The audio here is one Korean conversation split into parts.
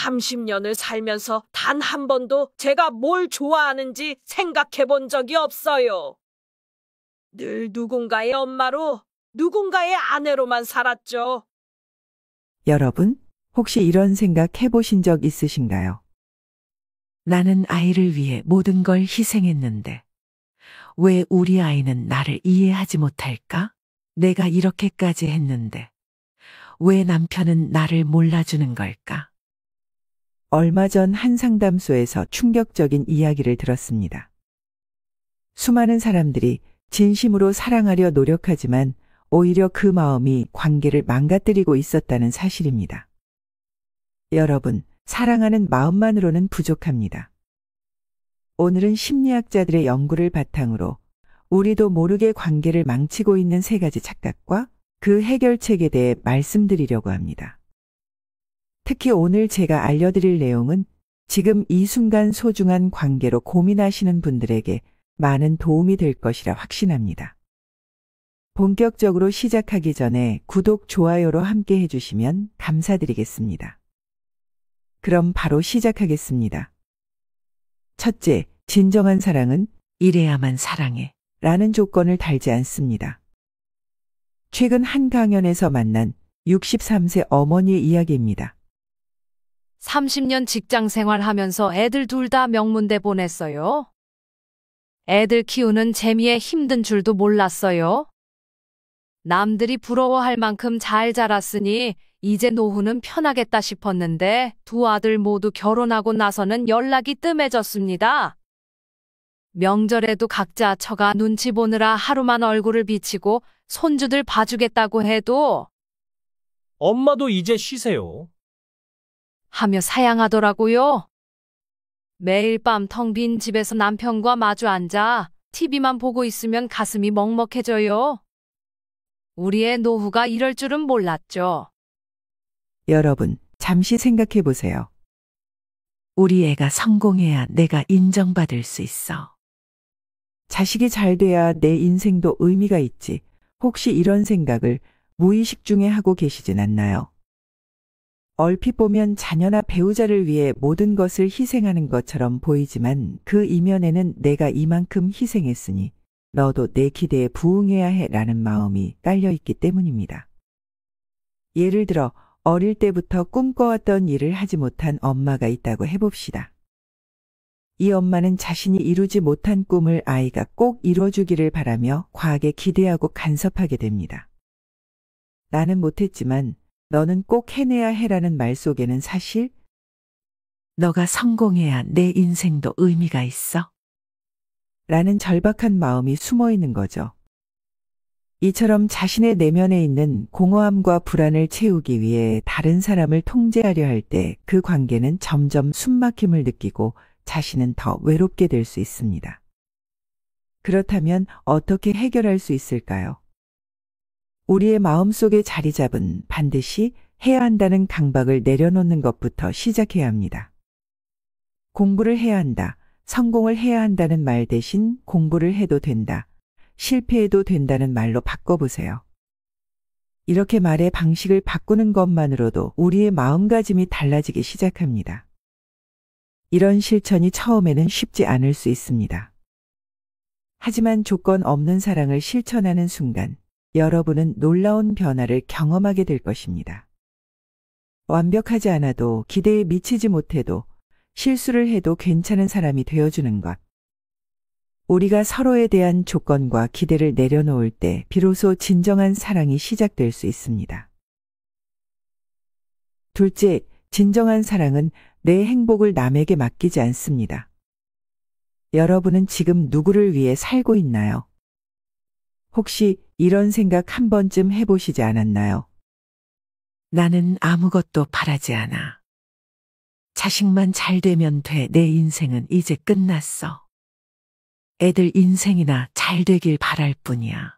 30년을 살면서 단 한 번도 제가 뭘 좋아하는지 생각해 본 적이 없어요. 늘 누군가의 엄마로, 누군가의 아내로만 살았죠. 여러분, 혹시 이런 생각 해보신 적 있으신가요? 나는 아이를 위해 모든 걸 희생했는데, 왜 우리 아이는 나를 이해하지 못할까? 내가 이렇게까지 했는데, 왜 남편은 나를 몰라주는 걸까? 얼마 전 한 상담소에서 충격적인 이야기를 들었습니다. 수많은 사람들이 진심으로 사랑하려 노력하지만 오히려 그 마음이 관계를 망가뜨리고 있었다는 사실입니다. 여러분, 사랑하는 마음만으로는 부족합니다. 오늘은 심리학자들의 연구를 바탕으로 우리도 모르게 관계를 망치고 있는 3가지 착각과 그 해결책에 대해 말씀드리려고 합니다. 특히 오늘 제가 알려드릴 내용은 지금 이 순간 소중한 관계로 고민하시는 분들에게 많은 도움이 될 것이라 확신합니다. 본격적으로 시작하기 전에 구독, 좋아요로 함께 해주시면 감사드리겠습니다. 그럼 바로 시작하겠습니다. 첫째, 진정한 사랑은 이래야만 사랑해 라는 조건을 달지 않습니다. 최근 한 강연에서 만난 63세 어머니의 이야기입니다. 30년 직장 생활하면서 애들 둘 다 명문대 보냈어요. 애들 키우는 재미에 힘든 줄도 몰랐어요. 남들이 부러워할 만큼 잘 자랐으니 이제 노후는 편하겠다 싶었는데 2 아들 모두 결혼하고 나서는 연락이 뜸해졌습니다. 명절에도 각자 처가 눈치 보느라 하루만 얼굴을 비치고 손주들 봐주겠다고 해도 엄마도 이제 쉬세요. 하며 사양하더라고요. 매일 밤 텅 빈 집에서 남편과 마주 앉아 TV만 보고 있으면 가슴이 먹먹해져요. 우리의 노후가 이럴 줄은 몰랐죠. 여러분, 잠시 생각해 보세요. 우리 애가 성공해야 내가 인정받을 수 있어. 자식이 잘 돼야 내 인생도 의미가 있지. 혹시 이런 생각을 무의식 중에 하고 계시진 않나요? 얼핏 보면 자녀나 배우자를 위해 모든 것을 희생하는 것처럼 보이지만 그 이면에는 내가 이만큼 희생했으니 너도 내 기대에 부응해야 해 라는 마음이 깔려 있기 때문입니다. 예를 들어 어릴 때부터 꿈꿔왔던 일을 하지 못한 엄마가 있다고 해봅시다. 이 엄마는 자신이 이루지 못한 꿈을 아이가 꼭 이뤄주기를 바라며 과하게 기대하고 간섭하게 됩니다. 나는 못했지만 너는 꼭 해내야 해라는 말 속에는 사실 너가 성공해야 내 인생도 의미가 있어 라는 절박한 마음이 숨어 있는 거죠. 이처럼 자신의 내면에 있는 공허함과 불안을 채우기 위해 다른 사람을 통제하려 할 때 그 관계는 점점 숨막힘을 느끼고 자신은 더 외롭게 될 수 있습니다. 그렇다면 어떻게 해결할 수 있을까요? 우리의 마음속에 자리 잡은 반드시 해야 한다는 강박을 내려놓는 것부터 시작해야 합니다. 공부를 해야 한다, 성공을 해야 한다는 말 대신 공부를 해도 된다, 실패해도 된다는 말로 바꿔보세요. 이렇게 말의 방식을 바꾸는 것만으로도 우리의 마음가짐이 달라지기 시작합니다. 이런 실천이 처음에는 쉽지 않을 수 있습니다. 하지만 조건 없는 사랑을 실천하는 순간 여러분은 놀라운 변화를 경험하게 될 것입니다. 완벽하지 않아도 기대에 미치지 못해도 실수를 해도 괜찮은 사람이 되어주는 것. 우리가 서로에 대한 조건과 기대를 내려놓을 때 비로소 진정한 사랑이 시작될 수 있습니다. 둘째, 진정한 사랑은 내 행복을 남에게 맡기지 않습니다. 여러분은 지금 누구를 위해 살고 있나요? 혹시 이런 생각 한 번쯤 해보시지 않았나요? 나는 아무것도 바라지 않아. 자식만 잘 되면 돼. 내 인생은 이제 끝났어. 애들 인생이나 잘 되길 바랄 뿐이야.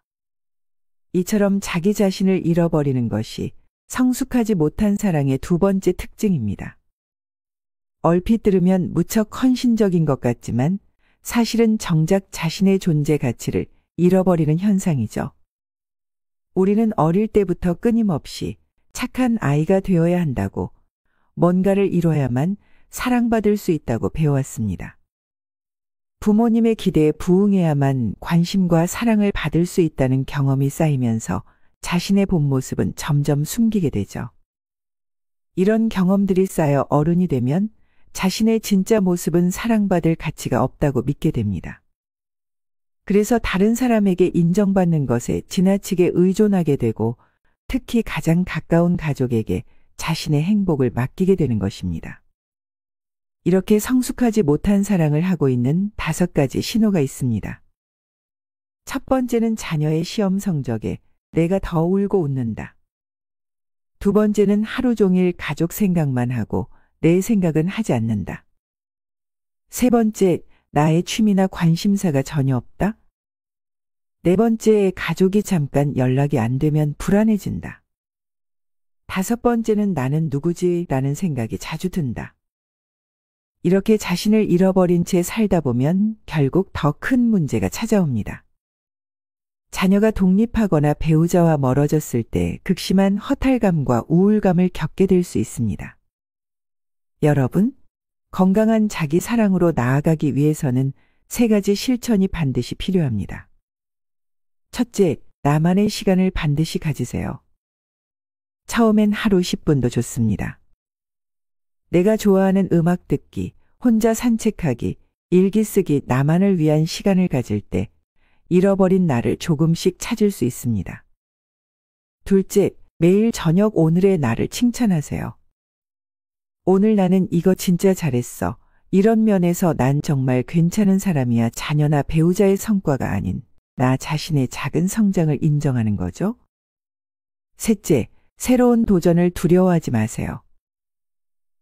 이처럼 자기 자신을 잃어버리는 것이 성숙하지 못한 사랑의 2번째 특징입니다. 얼핏 들으면 무척 헌신적인 것 같지만 사실은 정작 자신의 존재 가치를 잃어버리는 현상이죠. 우리는 어릴 때부터 끊임없이 착한 아이가 되어야 한다고, 뭔가를 이뤄야만 사랑받을 수 있다고 배워왔습니다. 부모님의 기대에 부응해야만 관심과 사랑을 받을 수 있다는 경험이 쌓이면서 자신의 본 모습은 점점 숨기게 되죠. 이런 경험들이 쌓여 어른이 되면 자신의 진짜 모습은 사랑받을 가치가 없다고 믿게 됩니다. 그래서 다른 사람에게 인정받는 것에 지나치게 의존하게 되고 특히 가장 가까운 가족에게 자신의 행복을 맡기게 되는 것입니다. 이렇게 성숙하지 못한 사랑을 하고 있는 5가지 신호가 있습니다. 첫 번째는 자녀의 시험 성적에 내가 더 울고 웃는다. 두 번째는 하루 종일 가족 생각만 하고 내 생각은 하지 않는다. 세 번째, 나의 취미나 관심사가 전혀 없다. 네 번째, 가족이 잠깐 연락이 안 되면 불안해진다. 5번째는 나는 누구지? 라는 생각이 자주 든다. 이렇게 자신을 잃어버린 채 살다 보면 결국 더 큰 문제가 찾아옵니다. 자녀가 독립하거나 배우자와 멀어졌을 때 극심한 허탈감과 우울감을 겪게 될 수 있습니다. 여러분, 건강한 자기 사랑으로 나아가기 위해서는 3가지 실천이 반드시 필요합니다. 첫째, 나만의 시간을 반드시 가지세요. 처음엔 하루 10분도 좋습니다. 내가 좋아하는 음악 듣기, 혼자 산책하기, 일기 쓰기, 나만을 위한 시간을 가질 때 잃어버린 나를 조금씩 찾을 수 있습니다. 둘째, 매일 저녁 오늘의 나를 칭찬하세요. 오늘 나는 이거 진짜 잘했어. 이런 면에서 난 정말 괜찮은 사람이야. 자녀나 배우자의 성과가 아닌 나 자신의 작은 성장을 인정하는 거죠. 셋째, 새로운 도전을 두려워하지 마세요.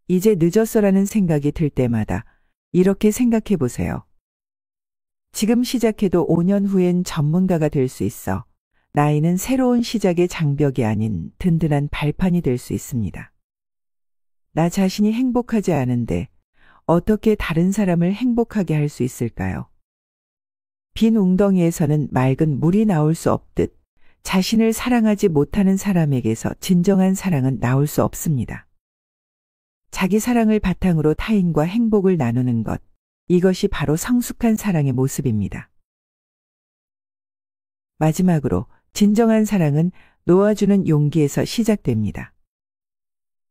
이제 늦었어라는 생각이 들 때마다 이렇게 생각해 보세요. 지금 시작해도 5년 후엔 전문가가 될 수 있어. 나이는 새로운 시작의 장벽이 아닌 든든한 발판이 될 수 있습니다. 나 자신이 행복하지 않은데 어떻게 다른 사람을 행복하게 할 수 있을까요? 빈 웅덩이에서는 맑은 물이 나올 수 없듯 자신을 사랑하지 못하는 사람에게서 진정한 사랑은 나올 수 없습니다. 자기 사랑을 바탕으로 타인과 행복을 나누는 것, 이것이 바로 성숙한 사랑의 모습입니다. 마지막으로 진정한 사랑은 놓아주는 용기에서 시작됩니다.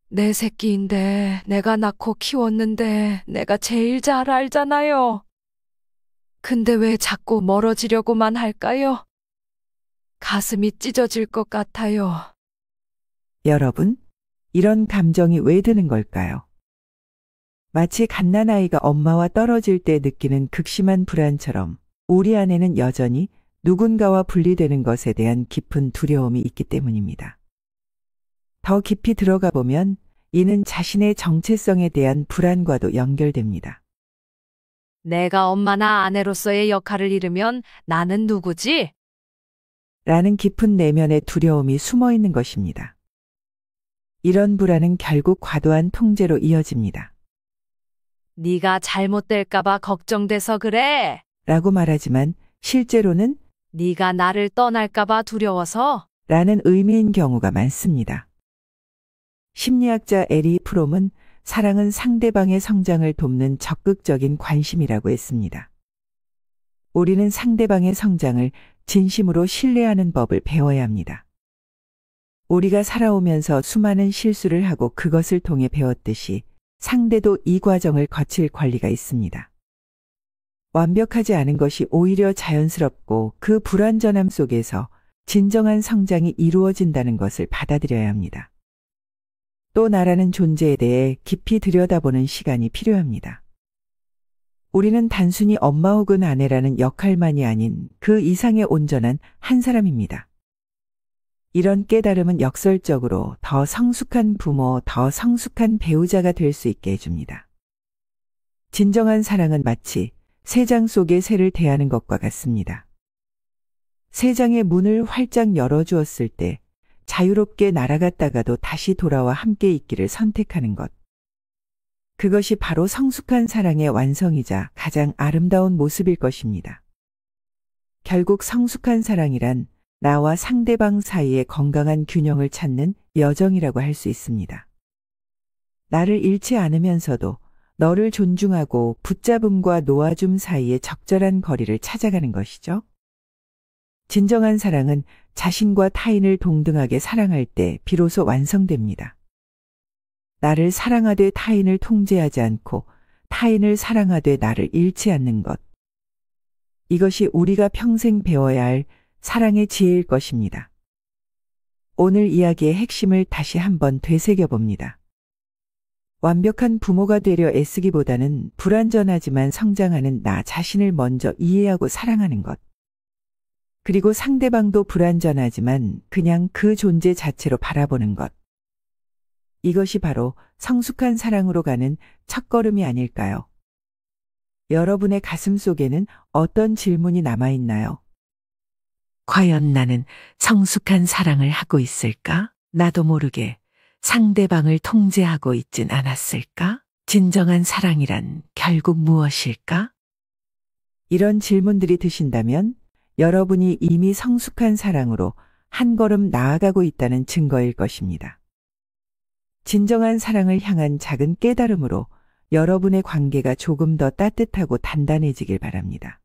내 새끼인데 내가 낳고 키웠는데 내가 제일 잘 알잖아요. 근데 왜 자꾸 멀어지려고만 할까요? 가슴이 찢어질 것 같아요. 여러분, 이런 감정이 왜 드는 걸까요? 마치 갓난아이가 엄마와 떨어질 때 느끼는 극심한 불안처럼 우리 안에는 여전히 누군가와 분리되는 것에 대한 깊은 두려움이 있기 때문입니다. 더 깊이 들어가 보면 이는 자신의 정체성에 대한 불안과도 연결됩니다. 내가 엄마나 아내로서의 역할을 잃으면 나는 누구지? 라는 깊은 내면의 두려움이 숨어 있는 것입니다. 이런 불안은 결국 과도한 통제로 이어집니다. 네가 잘못될까봐 걱정돼서 그래. 라고 말하지만 실제로는 네가 나를 떠날까봐 두려워서. 라는 의미인 경우가 많습니다. 심리학자 에리 프롬은 사랑은 상대방의 성장을 돕는 적극적인 관심이라고 했습니다. 우리는 상대방의 성장을 진심으로 신뢰하는 법을 배워야 합니다. 우리가 살아오면서 수많은 실수를 하고 그것을 통해 배웠듯이 상대도 이 과정을 거칠 권리가 있습니다. 완벽하지 않은 것이 오히려 자연스럽고 그 불완전함 속에서 진정한 성장이 이루어진다는 것을 받아들여야 합니다. 또 나라는 존재에 대해 깊이 들여다보는 시간이 필요합니다. 우리는 단순히 엄마 혹은 아내라는 역할만이 아닌 그 이상의 온전한 한 사람입니다. 이런 깨달음은 역설적으로 더 성숙한 부모, 더 성숙한 배우자가 될 수 있게 해줍니다. 진정한 사랑은 마치 새 장 속에 새를 대하는 것과 같습니다. 새 장의 문을 활짝 열어주었을 때 자유롭게 날아갔다가도 다시 돌아와 함께 있기를 선택하는 것. 그것이 바로 성숙한 사랑의 완성이자 가장 아름다운 모습일 것입니다. 결국 성숙한 사랑이란 나와 상대방 사이의 건강한 균형을 찾는 여정이라고 할 수 있습니다. 나를 잃지 않으면서도 너를 존중하고 붙잡음과 놓아줌 사이의 적절한 거리를 찾아가는 것이죠. 진정한 사랑은 자신과 타인을 동등하게 사랑할 때 비로소 완성됩니다. 나를 사랑하되 타인을 통제하지 않고 타인을 사랑하되 나를 잃지 않는 것. 이것이 우리가 평생 배워야 할 사랑의 지혜일 것입니다. 오늘 이야기의 핵심을 다시 한번 되새겨 봅니다. 완벽한 부모가 되려 애쓰기보다는 불완전하지만 성장하는 나 자신을 먼저 이해하고 사랑하는 것. 그리고 상대방도 불완전하지만 그냥 그 존재 자체로 바라보는 것. 이것이 바로 성숙한 사랑으로 가는 첫걸음이 아닐까요? 여러분의 가슴 속에는 어떤 질문이 남아있나요? 과연 나는 성숙한 사랑을 하고 있을까? 나도 모르게 상대방을 통제하고 있진 않았을까? 진정한 사랑이란 결국 무엇일까? 이런 질문들이 드신다면 여러분이 이미 성숙한 사랑으로 한 걸음 나아가고 있다는 증거일 것입니다. 진정한 사랑을 향한 작은 깨달음으로 여러분의 관계가 조금 더 따뜻하고 단단해지길 바랍니다.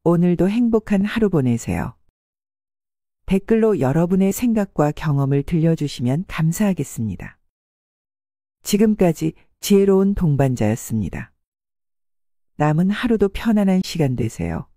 오늘도 행복한 하루 보내세요. 댓글로 여러분의 생각과 경험을 들려주시면 감사하겠습니다. 지금까지 지혜로운 동반자였습니다. 남은 하루도 편안한 시간 되세요.